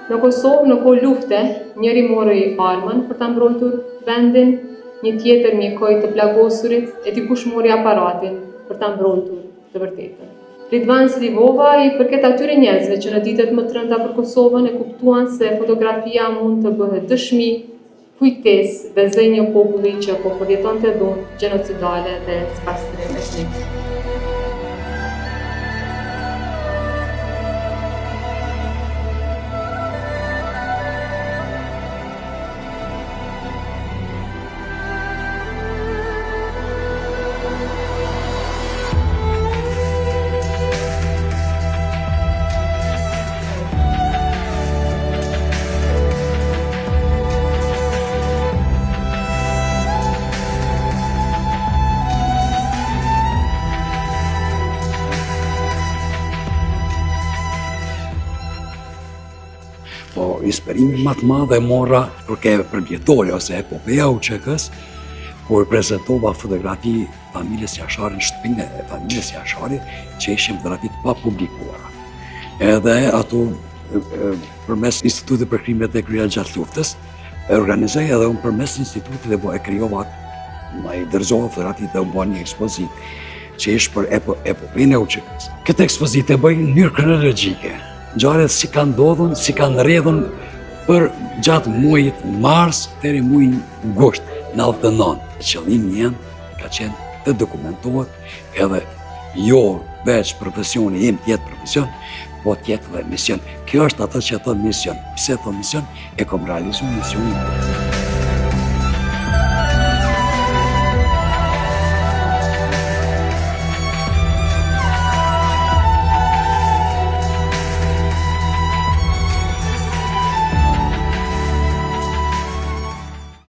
Në Kosovë, në kohë lufte, njëri mori armën për ta mbrojtur vendin, një tjetër mjekoi të plagosurit, e dikush mori aparatin për ta mbrojtur të vërtetën. Ridvan Slivova i përket atyre njerëzve që në ditët më të rënda për Kosovën e kuptuan se fotografia mund të bëhet dëshmi, kujtesë dhe zënjë populli që po përjetonte dhunë gjenocidale dhe spastrim etnik. Po, inspirimi më të madh e morra për vjetori ose epopeja UÇK-s, kur prezentova fotografi familjes Jashari në shtëpinë e familjes Jashari, që ishin fotografi të papublikuara. Edhe ato përmes Institutit për krimet e kryera gjatë luftës, e organizoj edhe unë përmes institutit dhe e krijova, i dorëzova fotografi dhe u bën një ekspozit që ishte për epopejën e UÇK-s. Këtë ekspozit e bëj në mënyrë kronologjike. Ngjarjet si kanë ndodhur, si kanë rrjedhur për gjatë muajit mars deri muajin gusht 99. Qëllimi jem ka qenë të dokumentohet edhe jo veç profesioni im të jetë profesion, po të jetë dhe mision. Kjo është ato që thon mision. Pse thon mision? E kam realizuar misionin.